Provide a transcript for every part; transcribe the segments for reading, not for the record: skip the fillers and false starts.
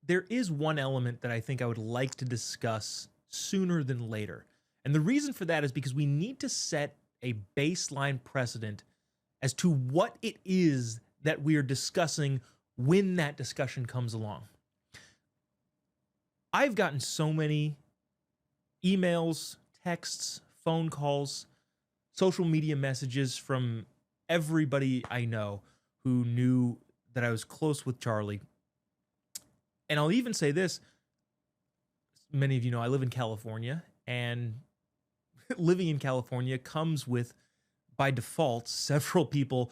there is one element that I think I would like to discuss sooner than later. And the reason for that is because we need to set a baseline precedent as to what it is that we are discussing when that discussion comes along. I've gotten so many emails, texts, phone calls, social media messages from everybody I know who knew that I was close with Charlie. And I'll even say this, many of you know I live in California, and living in California comes with, by default, several people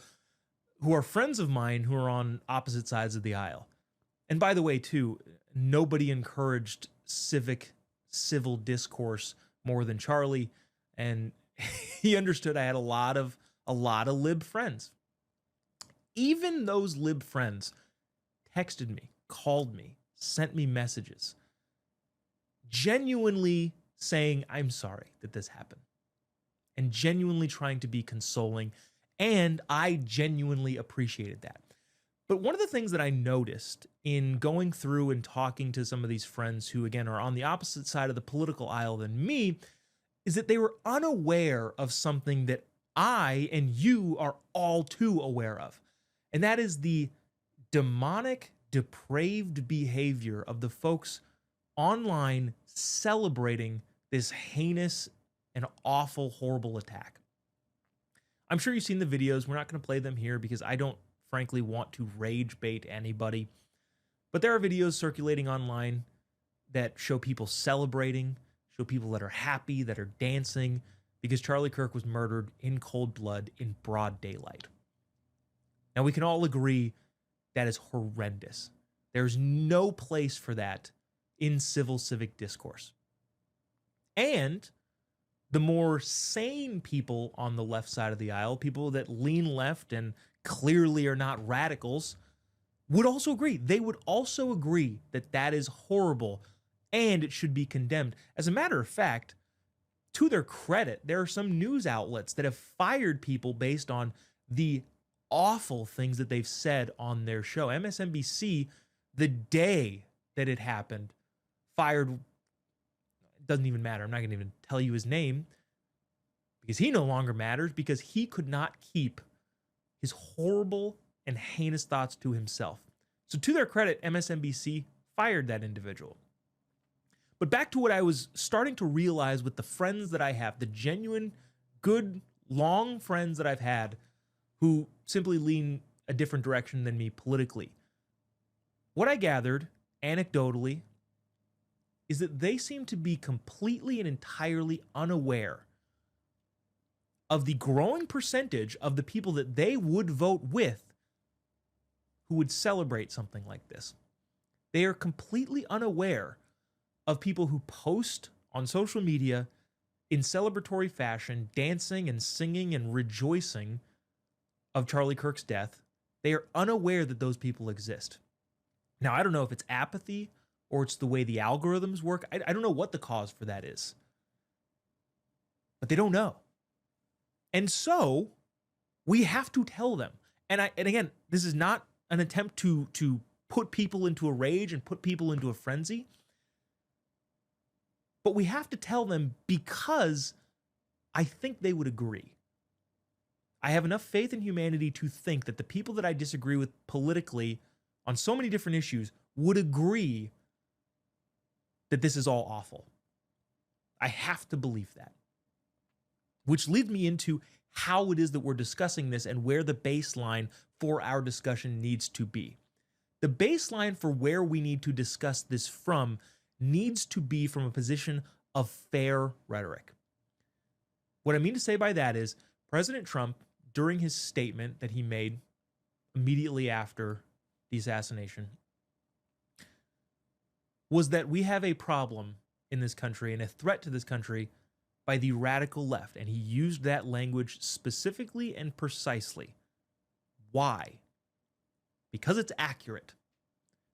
who are friends of mine who are on opposite sides of the aisle. And by the way, too, nobody encouraged civil discourse more than Charlie, and he understood I had a lot of lib friends. Even those lib friends texted me, called me, sent me messages, genuinely saying, I'm sorry that this happened, and genuinely trying to be consoling, and I genuinely appreciated that. But one of the things that I noticed in going through and talking to some of these friends who, again, are on the opposite side of the political aisle than me, is that they were unaware of something that I and you are all too aware of. And that is the demonic, depraved behavior of the folks online celebrating this heinous and awful, horrible attack. I'm sure you've seen the videos. We're not going to play them here because I don't frankly want to rage bait anybody. But there are videos circulating online that show people celebrating, show people that are happy, that are dancing, because Charlie Kirk was murdered in cold blood in broad daylight. Now, we can all agree that is horrendous. There's no place for that in civic discourse. And the more sane people on the left side of the aisle, people that lean left and clearly are not radicals, would also agree. They would also agree that that is horrible and it should be condemned. As a matter of fact, to their credit, there are some news outlets that have fired people based on the awful things that they've said on their show. MSNBC, the day that it happened, fired, it doesn't even matter. I'm not going to even tell you his name because he no longer matters, because he could not keep his horrible and heinous thoughts to himself. So to their credit, MSNBC fired that individual. But back to what I was starting to realize with the friends that I have, the genuine, good, long friends that I've had who simply lean a different direction than me politically. What I gathered, anecdotally, is that they seem to be completely and entirely unaware of the growing percentage of the people that they would vote with who would celebrate something like this. They are completely unaware of people who post on social media in celebratory fashion, dancing and singing and rejoicing of Charlie Kirk's death. They are unaware that those people exist. Now, I don't know if it's apathy or it's the way the algorithms work. I don't know what the cause for that is. But they don't know. And so we have to tell them. And again, this is not an attempt to put people into a rage and put people into a frenzy. But we have to tell them because I think they would agree. I have enough faith in humanity to think that the people that I disagree with politically on so many different issues would agree that this is all awful. I have to believe that. Which leads me into how it is that we're discussing this and where the baseline for our discussion needs to be. The baseline for where we need to discuss this from needs to be from a position of fair rhetoric. What I mean to say by that is President Trump, during his statement that he made immediately after the assassination, was that we have a problem in this country and a threat to this country by the radical left. And he used that language specifically and precisely. Why? Because it's accurate.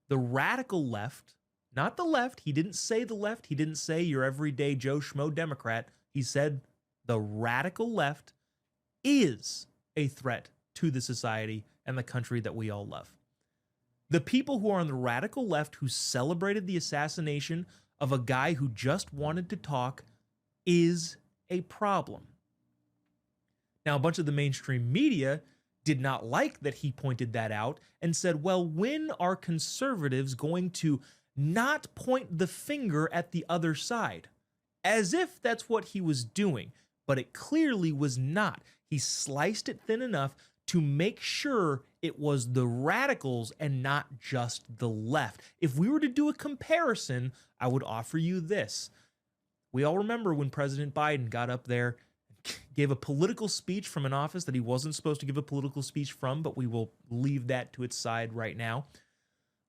The radical left, not the left, he didn't say the left, he didn't say your everyday Joe Schmo Democrat, he said the radical left is a threat to the society and the country that we all love. The people who are on the radical left who celebrated the assassination of a guy who just wanted to talk is a problem. Now, a bunch of the mainstream media did not like that he pointed that out and said, well, when are conservatives going to not point the finger at the other side? As if that's what he was doing, but it clearly was not. He sliced it thin enough to make sure it was the radicals and not just the left. If we were to do a comparison, I would offer you this. We all remember when President Biden got up there, gave a political speech from an office that he wasn't supposed to give a political speech from, but we will leave that to its side right now.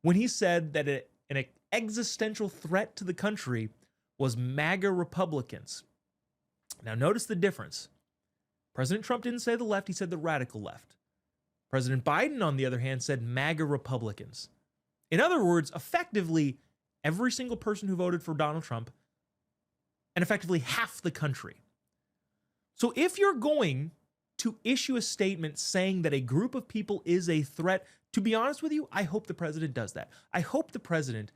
When he said that an existential threat to the country was MAGA Republicans. Now, notice the difference. President Trump didn't say the left, he said the radical left. President Biden, on the other hand, said MAGA Republicans. In other words, effectively, every single person who voted for Donald Trump, and effectively half the country. So if you're going to issue a statement saying that a group of people is a threat, to be honest with you, I hope the president does that. I hope the president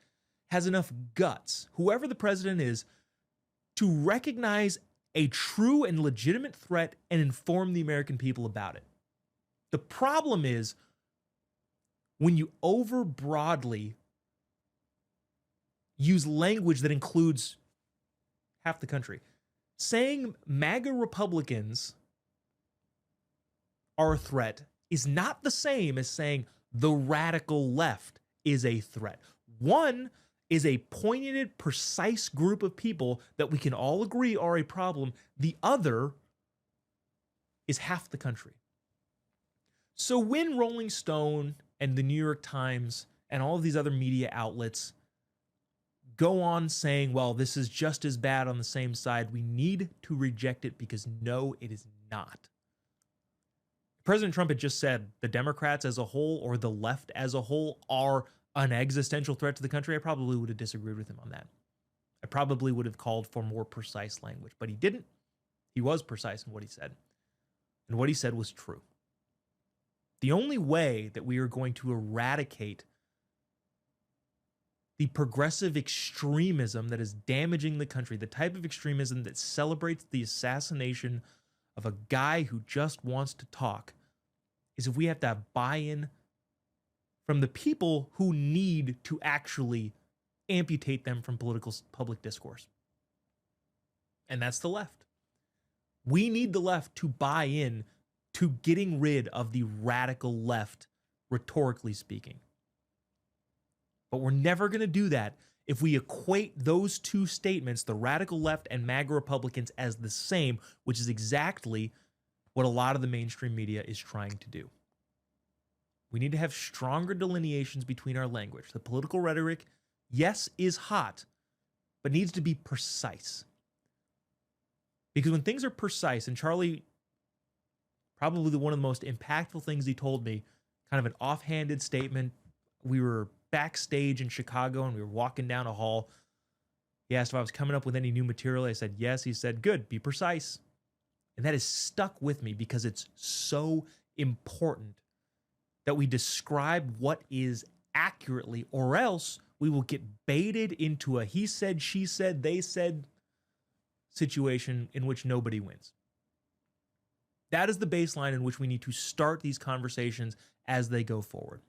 has enough guts, whoever the president is, to recognize a true and legitimate threat and inform the American people about it. The problem is when you over broadly use language that includes half the country. Saying MAGA Republicans are a threat is not the same as saying the radical left is a threat. One is a pointed, precise group of people that we can all agree are a problem. The other is half the country. So when Rolling Stone and the New York Times and all of these other media outlets go on saying, well, this is just as bad on the same side, we need to reject it because no, it is not. President Trump had just said the Democrats as a whole or the left as a whole are an existential threat to the country. I probably would have disagreed with him on that. I probably would have called for more precise language, but he didn't. He was precise in what he said. And what he said was true. The only way that we are going to eradicate the progressive extremism that is damaging the country, the type of extremism that celebrates the assassination of a guy who just wants to talk, is if we have to have buy-in from the people who need to actually amputate them from political public discourse. And that's the left. We need the left to buy in to getting rid of the radical left, rhetorically speaking. But we're never going to do that if we equate those two statements, the radical left and MAGA Republicans, as the same, which is exactly what a lot of the mainstream media is trying to do. We need to have stronger delineations between our language. The political rhetoric, yes, is hot, but needs to be precise. Because when things are precise, and Charlie, probably one of the most impactful things he told me, kind of an offhanded statement. We were backstage in Chicago and we were walking down a hall. He asked if I was coming up with any new material. I said, yes. He said, good, be precise. And that has stuck with me because it's so important that we describe what is accurately, or else we will get baited into a he said, she said, they said situation in which nobody wins. That is the baseline in which we need to start these conversations as they go forward.